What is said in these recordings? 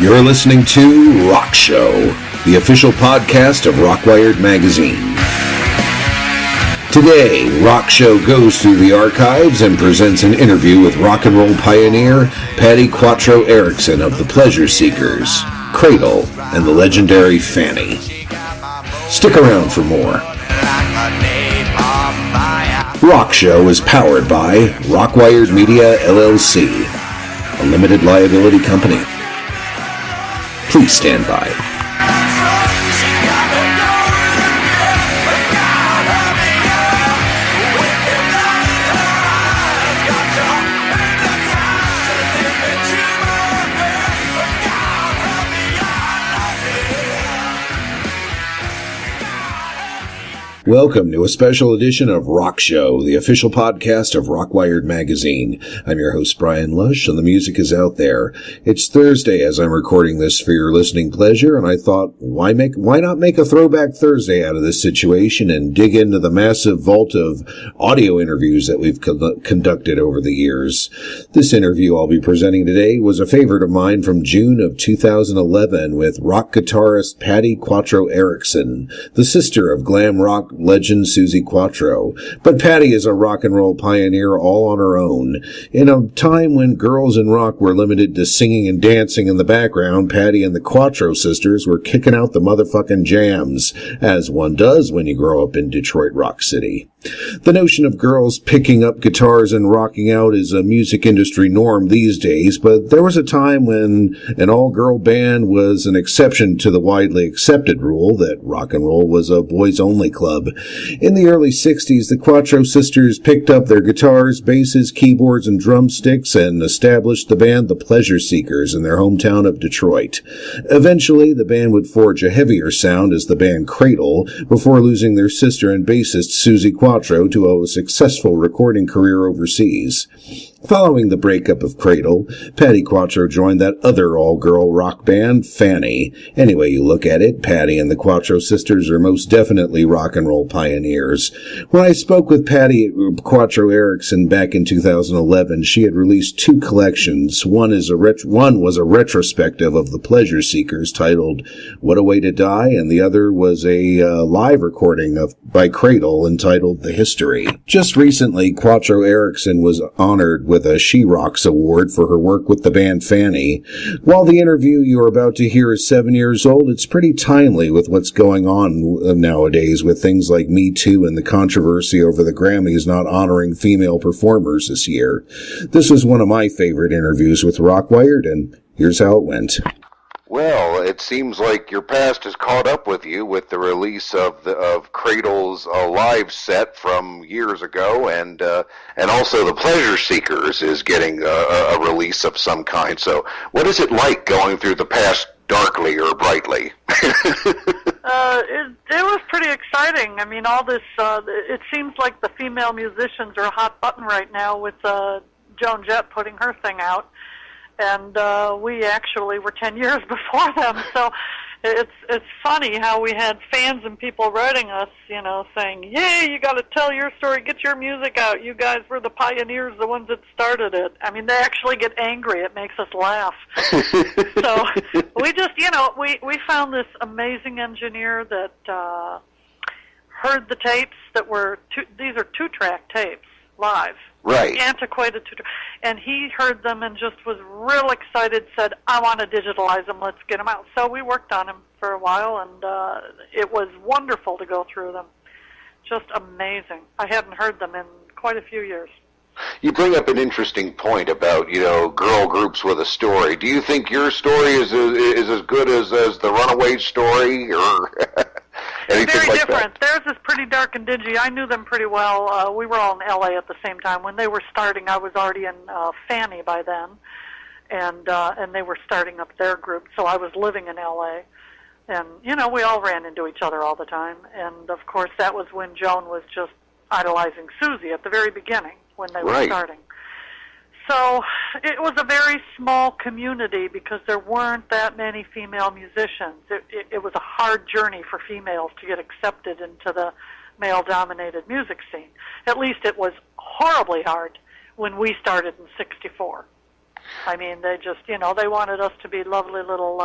You're listening to Rock Show, the official podcast of Rockwired magazine. Today, Rock Show goes through the archives and presents an interview with rock and roll pioneer PATTI QUATRO ERiCSON of the Pleasure Seekers, Cradle, and the legendary FANNY. Stick around for more. Rock Show is powered by Rockwired Media, LLC, a limited liability company. Please stand by. Welcome to a special edition of Rock Show, the official podcast of Rockwired magazine. I'm your host, Brian Lush, and the music is out there. It's Thursday as I'm recording this for your listening pleasure, and I thought, why not make a Throwback Thursday out of this situation and dig into the massive vault of audio interviews that we've conducted over the years. This interview I'll be presenting today was a favorite of mine from June of 2011 with rock guitarist PATTI QUATRO ERiCSON, the sister of glam rock legend SUZI QUATRO. But PATTI is a rock and roll pioneer all on her own. In a time when girls in rock were limited to singing and dancing in the background, PATTI and the QUATRO sisters were kicking out the motherfucking jams, as one does when you grow up in Detroit Rock City. The notion of girls picking up guitars and rocking out is a music industry norm these days, but there was a time when an all-girl band was an exception to the widely accepted rule that rock and roll was a boys-only club. In the early 60s, the QUATRO sisters picked up their guitars, basses, keyboards, and drumsticks and established the band The Pleasure Seekers in their hometown of Detroit. Eventually, the band would forge a heavier sound as the band Cradle, before losing their sister and bassist Suzie QUATRO to a successful recording career overseas. Following the breakup of Cradle, PATTI QUATRO joined that other all-girl rock band, FANNY. Anyway you look at it, PATTI and the QUATRO sisters are most definitely rock and roll pioneers. When I spoke with PATTI QUATRO ERiCSON back in 2011, she had released two collections. One was a retrospective of the Pleasure Seekers titled What a Way to Die, and the other was a live recording by Cradle entitled The History. Just recently, QUATRO ERiCSON was honored with a She Rocks award for her work with the band FANNY. While the interview you are about to hear is 7 years old, it's pretty timely with what's going on nowadays with things like Me Too and the controversy over the Grammys not honoring female performers this year. This was one of my favorite interviews with Rockwired, and here's how it went. Well, it seems like your past has caught up with you with the release of Cradle's live set from years ago, and also the Pleasure Seekers is getting a release of some kind. So, what is it like going through the past darkly or brightly? It was pretty exciting. I mean, all this. It seems like the female musicians are a hot button right now with Joan Jett putting her thing out. And we actually were 10 years before them, so it's funny how we had fans and people writing us, saying, "Yay, you got to tell your story, get your music out. You guys were the pioneers, the ones that started it." I mean, they actually get angry. It makes us laugh. So we just, we found this amazing engineer that heard the tapes that were these are 2-track tapes live. Right. Antiquated, and he heard them and just was real excited, said, "I want to digitalize them, let's get them out." So we worked on them for a while, and it was wonderful to go through them. Just amazing. I hadn't heard them in quite a few years. You bring up an interesting point about, girl groups with a story. Do you think your story is as good as the Runaway story, or anything Very like different. that? Theirs is pretty dark and dingy. I knew them pretty well. We were all in L.A. at the same time. When they were starting, I was already in FANNY by then, and they were starting up their group, so I was living in L.A., and, we all ran into each other all the time, and, of course, that was when Joan was just idolizing Suzie at the very beginning when they were starting. So it was a very small community because there weren't that many female musicians. It was a hard journey for females to get accepted into the male-dominated music scene. At least it was horribly hard when we started in '64. I mean, they just, they wanted us to be lovely little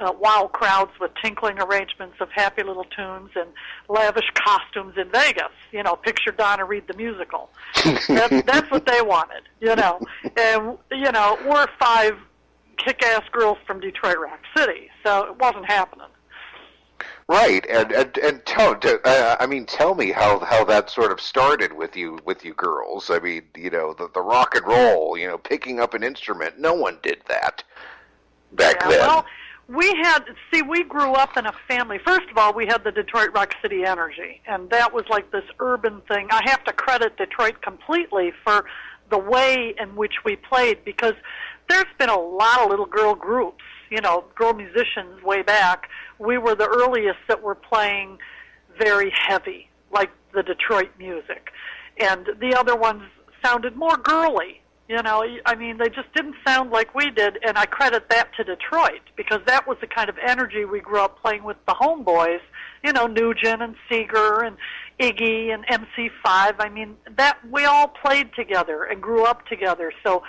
wow crowds with tinkling arrangements of happy little tunes and lavish costumes in Vegas. Picture Donna Reed the musical. That's what they wanted, And, we're 5 kick-ass girls from Detroit Rock City, so it wasn't happening. Right, and tell me how that sort of started with you girls. I mean, the rock and roll, picking up an instrument. No one did that back then. Well, we grew up in a family. First of all, we had the Detroit Rock City energy, and that was like this urban thing. I have to credit Detroit completely for the way in which we played, because there's been a lot of little girl groups, girl musicians way back. We were the earliest that were playing very heavy, like the Detroit music. And the other ones sounded more girly. They just didn't sound like we did, and I credit that to Detroit, because that was the kind of energy we grew up playing with the homeboys, Nugent and Seeger and Iggy and MC5. I mean, that we all played together and grew up together, so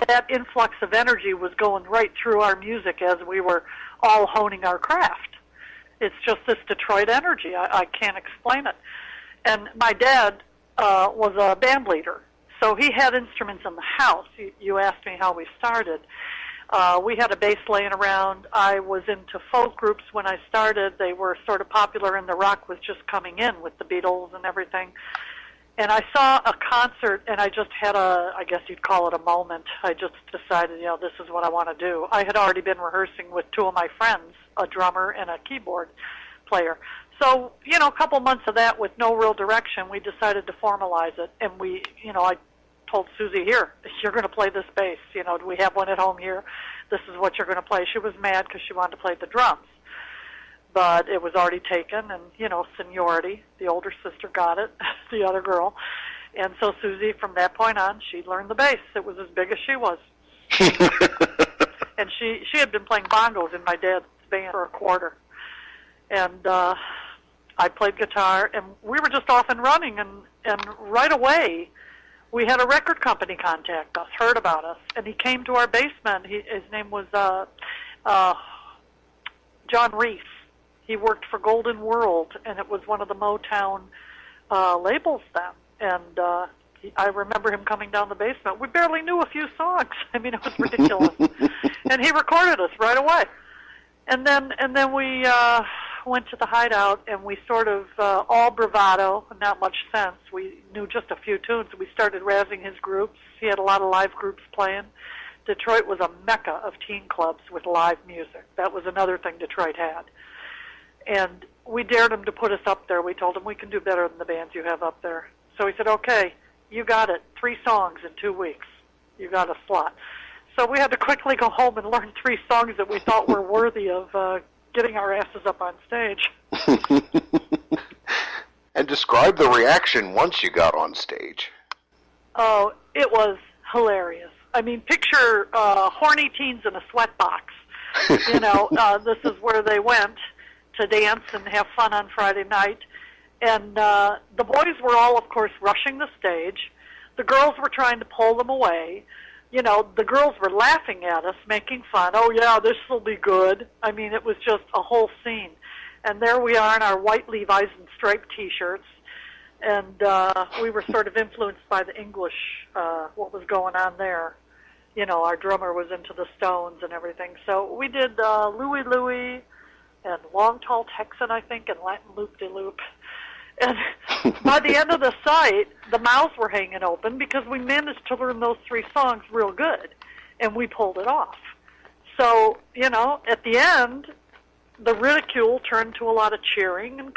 that influx of energy was going right through our music as we were all honing our craft. It's just this Detroit energy. I can't explain it. And my dad was a band leader, so he had instruments in the house. You asked me how we started. We had a bass laying around. I was into folk groups when I started. They were sort of popular, and the rock was just coming in with the Beatles and everything. And I saw a concert, and I just had I guess you'd call it a moment. I just decided, this is what I want to do. I had already been rehearsing with 2 of my friends, a drummer and a keyboard player. So, a couple months of that with no real direction, we decided to formalize it. And I told Suzie, here, you're going to play this bass. Do we have one at home here? This is what you're going to play. She was mad because she wanted to play the drums. But it was already taken, and, seniority. The older sister got it, the other girl. And so Suzie, from that point on, she learned the bass. It was as big as she was. And she had been playing bongos in my dad's band for a quarter. And I played guitar, and we were just off and running. And right away, we had a record company contact us, heard about us, and he came to our basement. His name was John Reese. He worked for Golden World, and it was one of the Motown labels then. And I remember him coming down the basement. We barely knew a few songs. I mean, it was ridiculous. And he recorded us right away. And then we went to the Hideout, and we sort of all bravado, not much sense. We knew just a few tunes. We started razzing his groups. He had a lot of live groups playing. Detroit was a mecca of teen clubs with live music. That was another thing Detroit had. And we dared him to put us up there. We told him we can do better than the bands you have up there. So he said, okay, you got it. 3 songs in 2 weeks. You got a slot. So we had to quickly go home and learn 3 songs that we thought were worthy of getting our asses up on stage. And describe the reaction once you got on stage. Oh, it was hilarious. I mean, picture horny teens in a sweatbox. This is where they went to dance and have fun on Friday night. And the boys were all, of course, rushing the stage. The girls were trying to pull them away. The girls were laughing at us, making fun. Oh, yeah, this will be good. I mean, it was just a whole scene. And there we are in our white Levi's and striped T-shirts. And we were sort of influenced by the English, what was going on there. Our drummer was into the Stones and everything. So we did Louie Louie and Long Tall Texan, I think, and Latin Loop-de-Loop. And by the end of the sight, the mouths were hanging open because we managed to learn those 3 songs real good, and we pulled it off. So, at the end, the ridicule turned to a lot of cheering, and,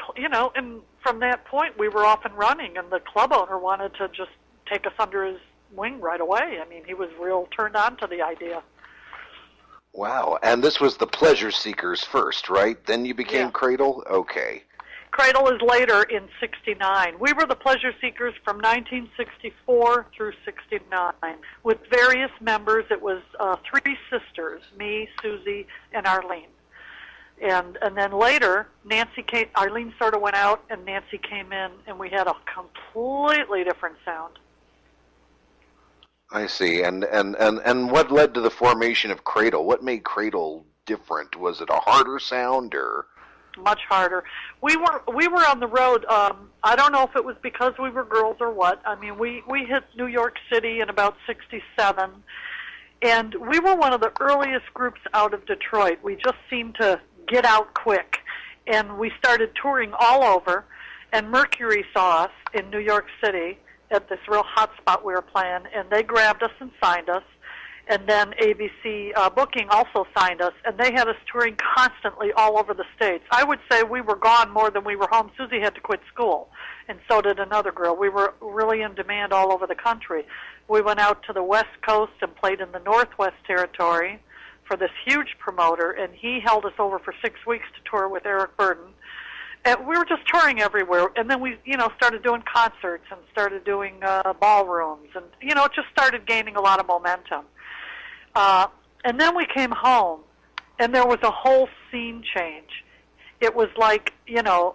and from that point, we were off and running, and the club owner wanted to just take us under his wing right away. I mean, he was real turned on to the idea. Wow, and this was the Pleasure Seekers first, right? Then you became Cradle? Okay. Cradle is later in 69. We were the Pleasure Seekers from 1964 through 69 with various members. It was 3 sisters, me, Suzie, and Arlene. And then later, Arlene sort of went out, and Nancy came in, and we had a completely different sound. I see. And what led to the formation of Cradle? What made Cradle different? Was it a harder sound or? Much harder. We were on the road. I don't know if it was because we were girls or what. I mean, we hit New York City in about '67, and we were one of the earliest groups out of Detroit. We just seemed to get out quick, and we started touring all over. And Mercury saw us in New York City at this real hot spot we were playing, and they grabbed us and signed us. And then ABC Booking also signed us, and they had us touring constantly all over the States. I would say we were gone more than we were home. Suzie had to quit school, and so did another girl. We were really in demand all over the country. We went out to the West Coast and played in the Northwest Territory for this huge promoter, and he held us over for 6 weeks to tour with Eric Burden. And we were just touring everywhere, and then we, started doing concerts and started doing ballrooms, and, it just started gaining a lot of momentum. And then we came home, and there was a whole scene change. It was like, the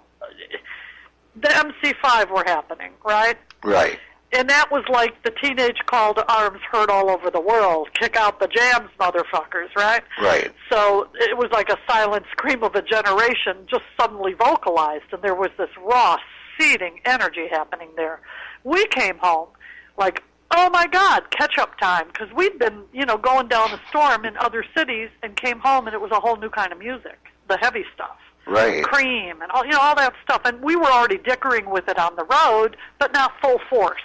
MC5 were happening, right? Right. And that was like the teenage call to arms heard all over the world. Kick out the jams, motherfuckers, right? Right. So it was like a silent scream of a generation just suddenly vocalized, and there was this raw, seething energy happening there. We came home like, oh my God, catch-up time, because we'd been, going down the storm in other cities and came home and it was a whole new kind of music, the heavy stuff. Right. Cream and all that stuff. And we were already dickering with it on the road, but not full force.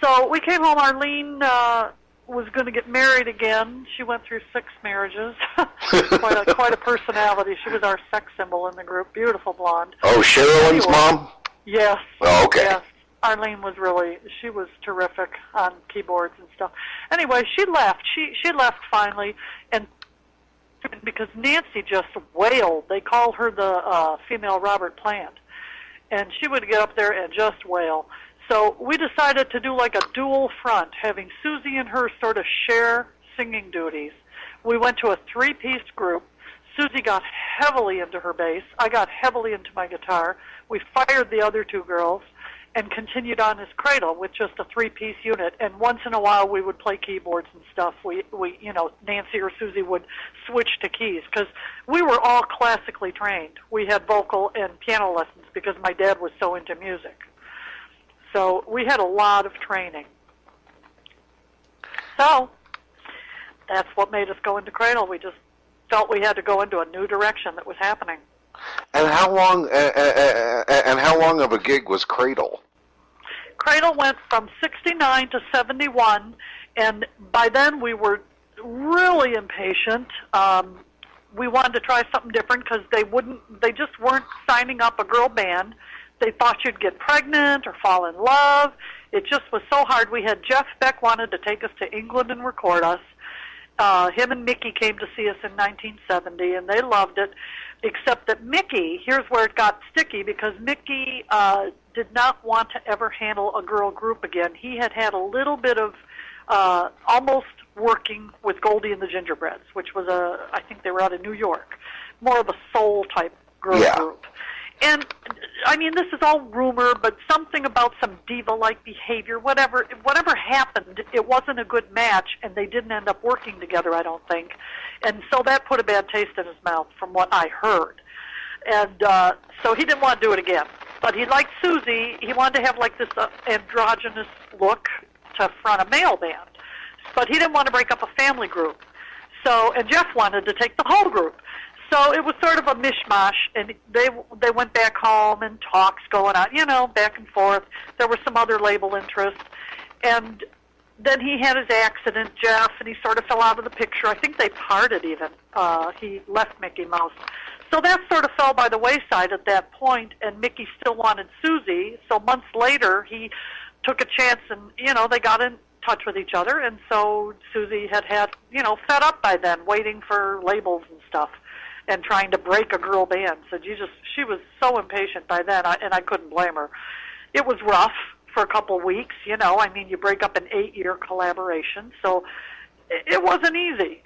So we came home. Arlene was going to get married again. She went through 6 marriages. quite a personality. She was our sex symbol in the group. Beautiful blonde. Oh, Sherilyn's mom? Yes. Oh, okay. Yes. Arlene was she was terrific on keyboards and stuff. Anyway, she left. She left finally, and because Nancy just wailed. They called her the female Robert Plant, and she would get up there and just wail. So we decided to do like a dual front, having Suzie and her sort of share singing duties. We went to a 3-piece group. Suzie got heavily into her bass. I got heavily into my guitar. We fired the other 2 girls and continued on as Cradle with just a 3-piece unit. And once in a while we would play keyboards and stuff. We Nancy or Suzie would switch to keys because we were all classically trained. We had vocal and piano lessons because my dad was so into music. So we had a lot of training. So that's what made us go into Cradle. We just felt we had to go into a new direction that was happening. And how long of a gig was Cradle? Cradle went from 69 to 71, and by then we were really impatient. We wanted to try something different because they just weren't signing up a girl band. They thought you'd get pregnant or fall in love. It just was so hard. We had Jeff Beck wanted to take us to England and record us. Him and Mickey came to see us in 1970, and they loved it, except that Mickey, here's where it got sticky, because Mickey did not want to ever handle a girl group again. He had had a little bit of almost working with Goldie and the Gingerbreads, which was I think they were out of New York, more of a soul-type girl group. And, I mean, this is all rumor, but something about some diva-like behavior, whatever happened, it wasn't a good match, and they didn't end up working together, I don't think. And so that put a bad taste in his mouth, from what I heard. And so he didn't want to do it again. But he liked Suzie. He wanted to have, like, this androgynous look to front a male band. But he didn't want to break up a family group. So, and Jeff wanted to take the whole group. So it was sort of a mishmash, and they went back home, and talks going on, back and forth. There were some other label interests. And then he had his accident, Jeff, and he sort of fell out of the picture. I think they parted even. He left Mickey Mouse. So that sort of fell by the wayside at that point, and Mickey still wanted Suzie. So months later, he took a chance, and, they got in touch with each other. And so Suzie had, fed up by then, waiting for labels and stuff, and trying to break a girl band. So she was so impatient by then, and I couldn't blame her. It was rough for a couple of weeks, you break up an 8-year collaboration, so it wasn't easy,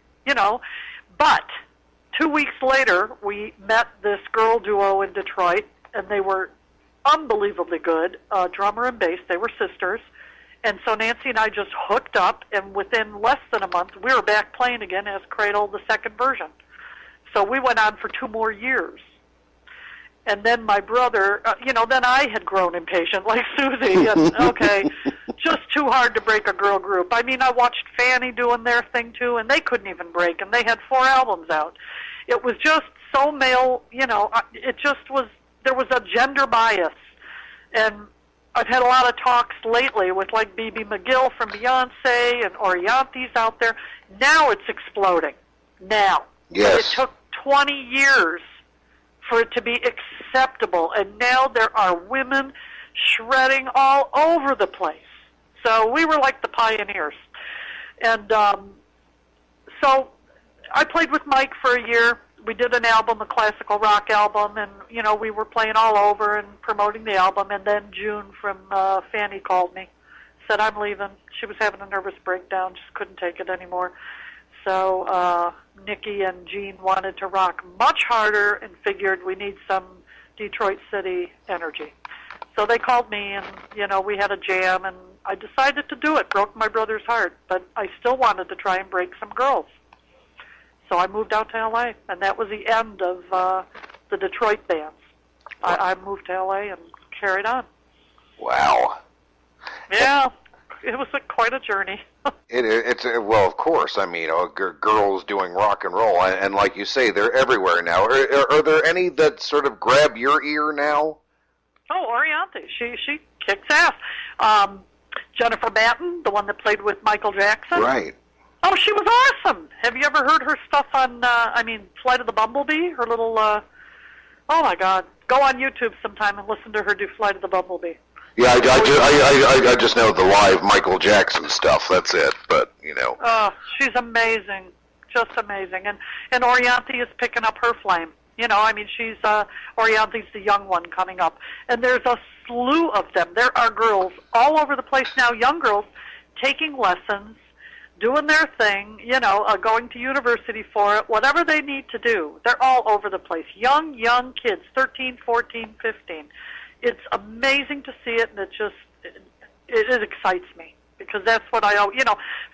But 2 weeks later, we met this girl duo in Detroit, and they were unbelievably good, drummer and bass. They were sisters, And so Nancy and I just hooked up, and within less than a month, we were back playing again as Cradle, the second version. So we went on for 2 more years. And then my brother, then I had grown impatient like Suzie, and okay, just too hard to break a girl group. I mean, I watched FANNY doing their thing too, and they couldn't even break, and they had 4 albums out. It was just so male, it just was, there was a gender bias. And I've had a lot of talks lately with like B.B. McGill from Beyonce and Orianthi's out there. Now it's exploding. Now. Yes. But it took 20 years for it to be acceptable, and now there are women shredding all over the place. So we were like the pioneers. And so I played with Mike for a year. We did an album, a classical rock album, and, we were playing all over and promoting the album, and then June from FANNY called me, said, I'm leaving. She was having a nervous breakdown, just couldn't take it anymore. So Nikki and Gene wanted to rock much harder and figured we need some Detroit City energy. So they called me, and, we had a jam, and I decided to do it. Broke my brother's heart, but I still wanted to try and break some girls. So I moved out to L.A., and that was the end of the Detroit bands. I moved to L.A. and carried on. Wow. Yeah, it was quite a journey. Well, of course. I mean, girls doing rock and roll, and like you say, they're everywhere now. Are there any that sort of grab your ear now? Oh, Orianthi. She kicks ass. Jennifer Batten, the one that played with Michael Jackson. Right. Oh, she was awesome. Have you ever heard her stuff on, Flight of the Bumblebee? Her little, oh my God. Go on YouTube sometime and listen to her do Flight of the Bumblebee. Yeah, I just know the live Michael Jackson stuff. That's it, but, Oh, she's amazing. Just amazing. And Orianthi is picking up her flame. She's, Orianthi's the young one coming up. And there's a slew of them. There are girls all over the place now, young girls, taking lessons, doing their thing, going to university for it, whatever they need to do. They're all over the place. Young kids, 13, 14, 15. It's amazing to see it, and it excites me, because that's what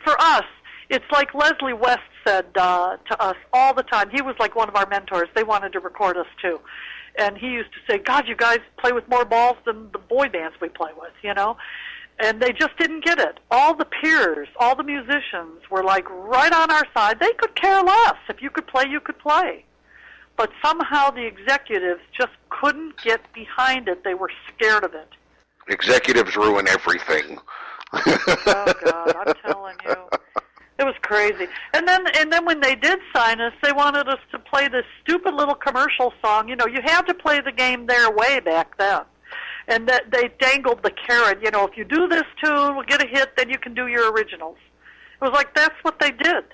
for us, it's like Leslie West said to us all the time. He was like one of our mentors. They wanted to record us, too. And he used to say, God, you guys play with more balls than the boy bands we play with, And they just didn't get it. All the peers, all the musicians were like right on our side. They could care less. If you could play, you could play. But somehow the executives just couldn't get behind it. They were scared of it. Executives ruin everything. Oh, God, I'm telling you. It was crazy. And then when they did sign us, they wanted us to play this stupid little commercial song. You had to play the game their way back then. And that they dangled the carrot, if you do this tune, we'll get a hit, then you can do your originals. It was like, that's what they did.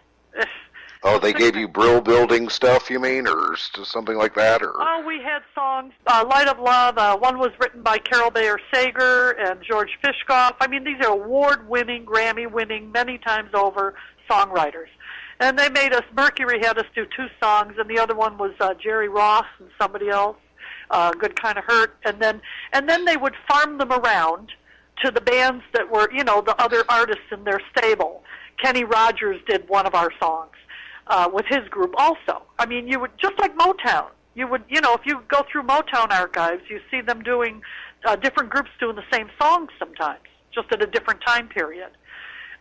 Oh, they gave you Brill Building stuff, you mean, or something like that? Or? Oh, we had songs. Light of Love, one was written by Carol Bayer Sager and George Fishkoff. These are award-winning, Grammy-winning, many times over songwriters. And they made us, Mercury had us do 2 songs, and the other one was Jerry Ross and somebody else. Good Kind of Hurt, and then they would farm them around to the bands that were, the other artists in their stable. Kenny Rogers did one of our songs with his group also. You would, just like Motown, you would, if you go through Motown archives, you see them doing, different groups doing the same songs sometimes, just at a different time period.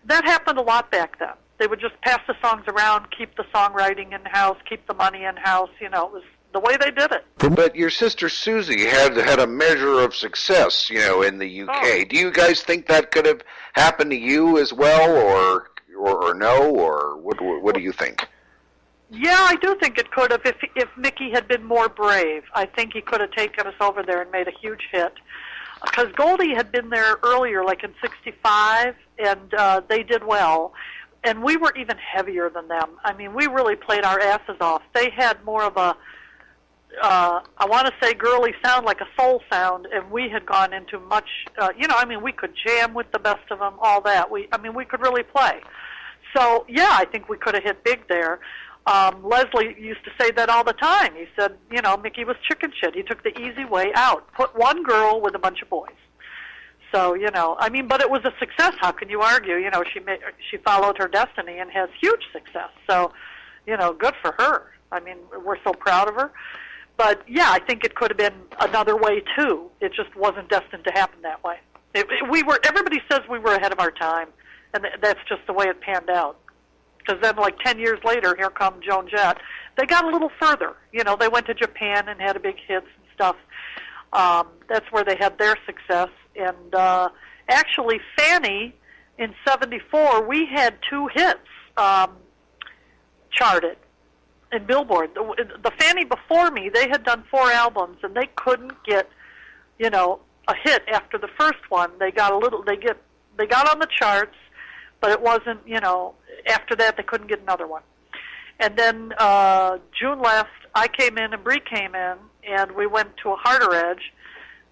That happened a lot back then. They would just pass the songs around, keep the songwriting in-house, keep the money in-house, it was the way they did it. But your sister Suzie had a measure of success, in the UK. Oh. Do you guys think that could have happened to you as well, or no, or what do you think? Yeah, I do think it could have. If Mickey had been more brave, I think he could have taken us over there and made a huge hit. Because Goldie had been there earlier, like in '65, and they did well. And we were even heavier than them. We really played our asses off. They had more of a I want to say girly sound, like a soul sound, and we had gone into much, we could jam with the best of them, all that. We could really play. So, yeah, I think we could have hit big there. Leslie used to say that all the time. He said, Mickey was chicken shit. He took the easy way out. Put one girl with a bunch of boys. So, you know, I mean, but it was a success. How can you argue? You know, she followed her destiny and has huge success. So, you know, good for her. I mean, we're so proud of her. But, yeah, I think it could have been another way, too. It just wasn't destined to happen that way. Everybody says we were ahead of our time, and that's just the way it panned out. Because then, like 10 years later, here come Joan Jett. They got a little further. You know, they went to Japan and had a big hits and stuff. That's where they had their success. And actually, Fanny, in '74, we had 2 hits charted in Billboard. The Fanny before me, they had done 4 albums, and they couldn't get, you know, a hit after the first one. They got on the charts, but it wasn't, you know, after that they couldn't get another one. And then June left, I came in and Bree came in, and we went to a harder edge,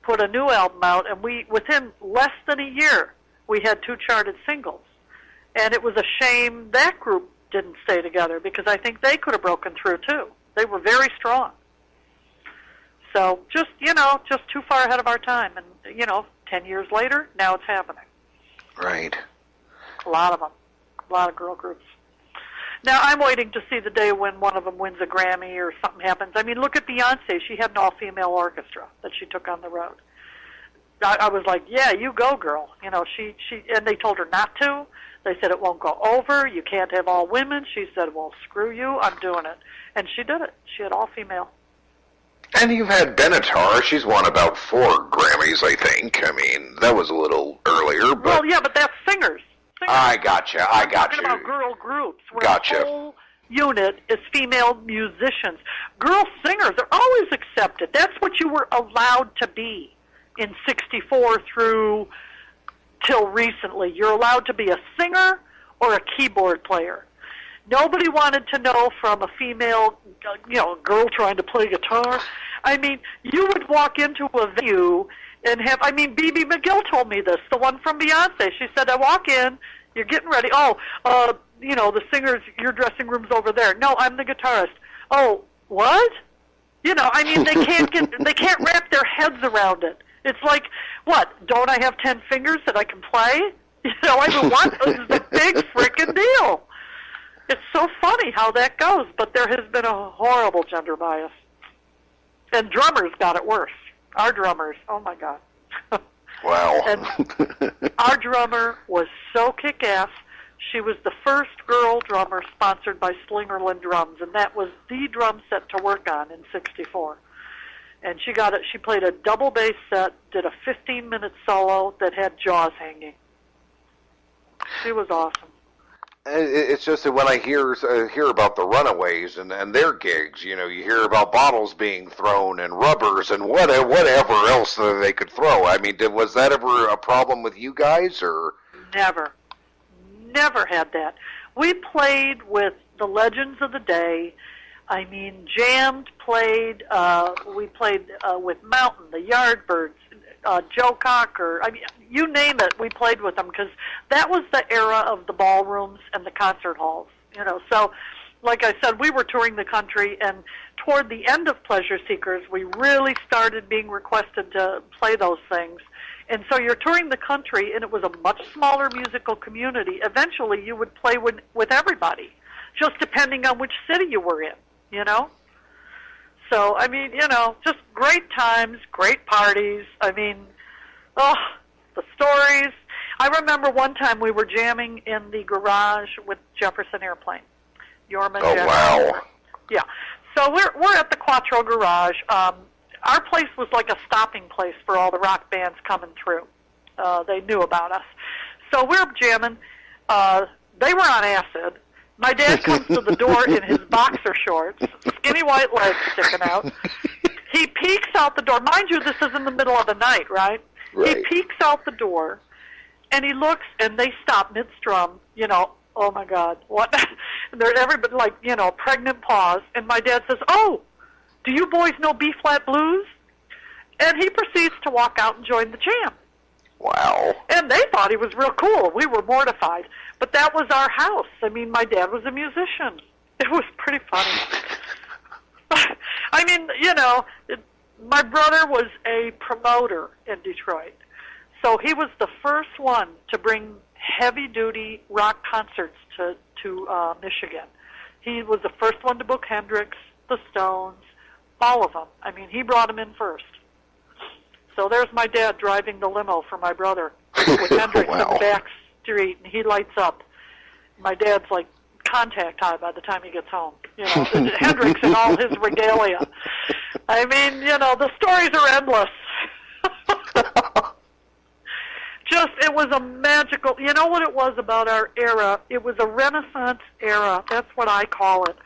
put a new album out, and within less than a year, we had 2 charted singles. And it was a shame that group didn't stay together, because I think they could have broken through too. They were very strong. So just, you know, just too far ahead of our time. And, you know, 10 years later, now it's happening. Right. A lot of them. A lot of girl groups. Now, I'm waiting to see the day when one of them wins a Grammy or something happens. I mean, look at Beyonce. She had an all-female orchestra that she took on the road. I was like, yeah, you go, girl. You know, and they told her not to. They said it won't go over. You can't have all women. She said, well, screw you. I'm doing it. And she did it. She had all-female. And you've had Benatar. She's won about 4 Grammys, I think. I mean, that was a little earlier. But well, yeah, but that's singers. I gotcha. I'm talking about girl groups where gotcha. The whole unit is female musicians. Girl singers are always accepted. That's what you were allowed to be in '64 through till recently. You're allowed to be a singer or a keyboard player. Nobody wanted to know from a female, you know, girl trying to play guitar. I mean, you would walk into a venue and have, I mean, B.B. McGill told me this, the one from Beyonce. She said, I walk in, you're getting ready. Oh, you know, the singer's, your dressing room's over there. No, I'm the guitarist. Oh, what? You know, I mean, they can't wrap their heads around it. It's like, what, don't I have 10 fingers that I can play? You know, I mean, what is the big frickin' deal? It's so funny how that goes, but there has been a horrible gender bias. And drummers got it worse. Our drummers, oh my God. Wow. And our drummer was so kick-ass. She was the first girl drummer sponsored by Slingerland Drums, and that was the drum set to work on in '64. And she got it. She played a double bass set, did a 15-minute solo that had jaws hanging. She was awesome. It's just that when I hear about the Runaways and their gigs, you know, you hear about bottles being thrown and rubbers and whatever else that they could throw. I mean, was that ever a problem with you guys, or? Never had that. We played with the legends of the day. I mean, Jammed played. We played with Mountain, the Yardbirds, Joe Cocker. I mean, you name it, we played with them, because that was the era of the ballrooms and the concert halls. You know, so like I said, we were touring the country, and toward the end of Pleasure Seekers, we really started being requested to play those things. And so you're touring the country, and it was a much smaller musical community. Eventually, you would play with everybody, just depending on which city you were in, you know? So, I mean, you know, just great times, great parties. I mean, oh, the stories. I remember one time we were jamming in the garage with Jefferson Airplane. Yorman. Oh, Jefferson. wow. Yeah. So we're at the Quattro Garage. Our place was like a stopping place for all the rock bands coming through. They knew about us. So we're jamming. They were on acid. My dad comes to the door in his boxer shorts, skinny white legs sticking out. He peeks out the door. Mind you, this is in the middle of the night, right? He peeks out the door, and he looks, and they stop mid-strum, you know, oh, my God, what? They're everybody, like, you know, pregnant pause, and my dad says, oh, do you boys know B-flat blues? And he proceeds to walk out and join the jam. Wow. And they thought he was real cool. We were mortified. But that was our house. I mean, my dad was a musician. It was pretty funny. I mean, you know, my brother was a promoter in Detroit. So he was the first one to bring heavy-duty rock concerts to Michigan. He was the first one to book Hendrix, the Stones, all of them. I mean, he brought them in first. So there's my dad driving the limo for my brother with Hendrix in the back street, and he lights up. My dad's like contact high by the time he gets home. You know, Hendrix and all his regalia. I mean, you know, the stories are endless. Just, it was a magical, you know what it was about our era? It was a Renaissance era. That's what I call it.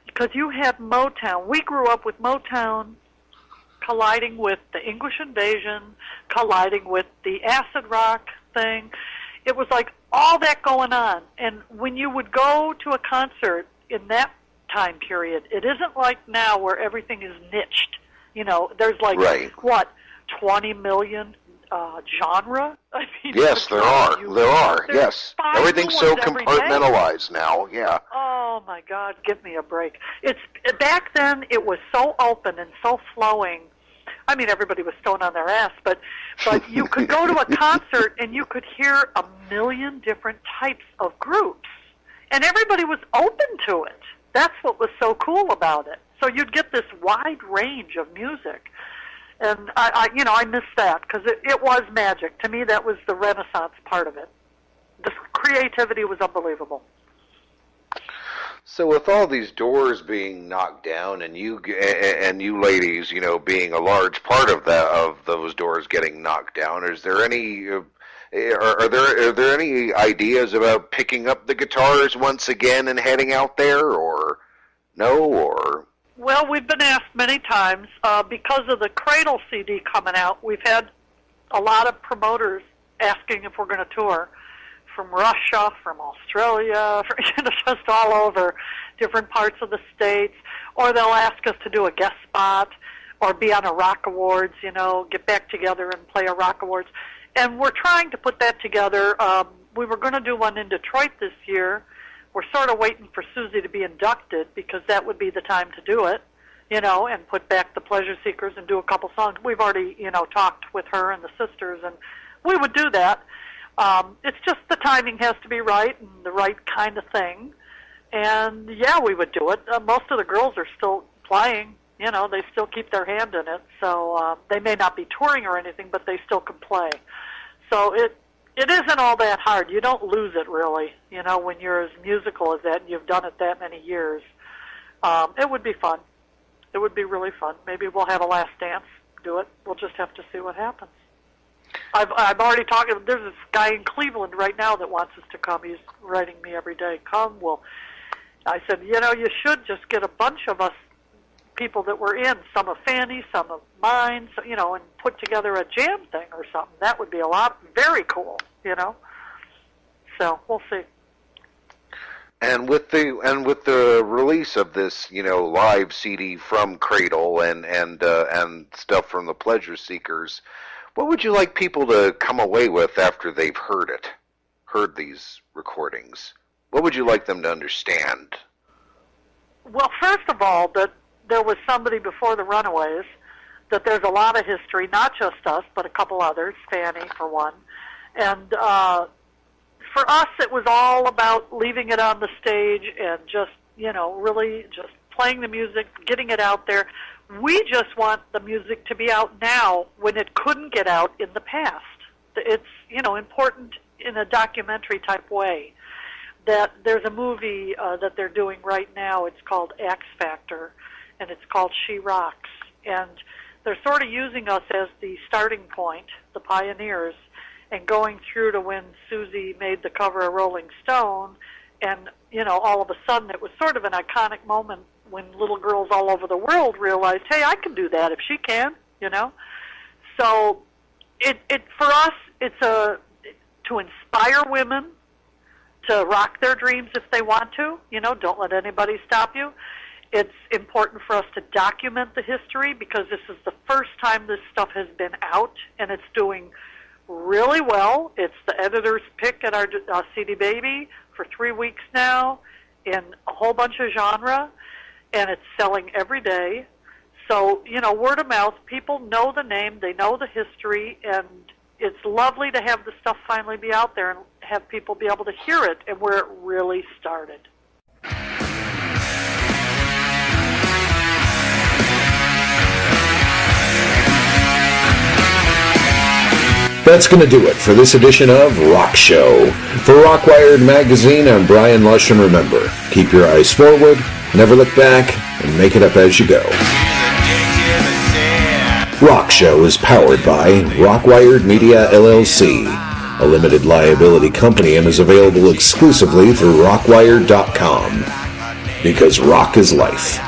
Because you had Motown. We grew up with Motown colliding with the English Invasion, colliding with the acid rock thing. It was like all that going on. And when you would go to a concert in that time period, it isn't like now where everything is niched. You know, there's like, 20 million genre? I mean, yes, there are. Yes. Everything's so compartmentalized now, yeah. Oh, my God, give me a break. Back then, it was so open and so flowing. I mean, everybody was stoned on their ass, but you could go to a concert and you could hear a million different types of groups, and everybody was open to it. That's what was so cool about it. So you'd get this wide range of music. And I miss that because it was magic. To me, that was the Renaissance part of it. The creativity was unbelievable. So with all these doors being knocked down, and you ladies, you know, being a large part of those doors getting knocked down, is there any? Are there any ideas about picking up the guitars once again and heading out there, or no, or? Well, we've been asked many times. Because of the Cradle CD coming out, we've had a lot of promoters asking if we're going to tour from Russia, from Australia, just all over different parts of the States. Or they'll ask us to do a guest spot or be on a Rock Awards, you know, get back together and play a Rock Awards. And we're trying to put that together. We were going to do one in Detroit this year. We're sort of waiting for Suzie to be inducted because that would be the time to do it, you know, and put back the Pleasure Seekers and do a couple songs. We've already, you know, talked with her and the sisters, and we would do that. It's just the timing has to be right and the right kind of thing. And, yeah, we would do it. Most of the girls are still playing. You know, they still keep their hand in it. So they may not be touring or anything, but they still can play. So it isn't all that hard. You don't lose it, really, you know, when you're as musical as that and you've done it that many years. It would be fun. It would be really fun. Maybe we'll have a last dance, do it. We'll just have to see what happens. I've already talked. There's this guy in Cleveland right now that wants us to come. He's writing me every day, come. Well, I said, you know, you should just get a bunch of us people that were in, some of FANNY, some of mine, so, you know, and put together a jam thing or something. That would be very cool, you know. So we'll see. And with the release of this, you know, live CD from Cradle and stuff from the Pleasure Seekers, what would you like people to come away with after they've heard these recordings? What would you like them to understand? Well, first of all, that there was somebody before the Runaways, that there's a lot of history, not just us, but a couple others, FANNY for one. And for us, it was all about leaving it on the stage and just, you know, really just playing the music, getting it out there. We just want the music to be out now when it couldn't get out in the past. It's, you know, important in a documentary type way. That there's a movie that they're doing right now. It's called X Factor, and it's called She Rocks. And they're sort of using us as the starting point, the pioneers, and going through to when Suzie made the cover of Rolling Stone. And, you know, all of a sudden it was sort of an iconic moment when little girls all over the world realized, hey, I can do that if she can, you know. So it for us, it's to inspire women to rock their dreams if they want to. You know, don't let anybody stop you. It's important for us to document the history because this is the first time this stuff has been out, and it's doing really well. It's the editor's pick at our CD Baby for 3 weeks now in a whole bunch of genre, and it's selling every day. So, you know, word of mouth, people know the name, they know the history, and it's lovely to have the stuff finally be out there and have people be able to hear it and where it really started. That's going to do it for this edition of Rock Show. For Rockwired Magazine, I'm Brian Lush, and remember, keep your eyes forward, never look back, and make it up as you go. Rock Show is powered by Rockwired Media LLC, a limited liability company, and is available exclusively through rockwired.com. Because rock is life.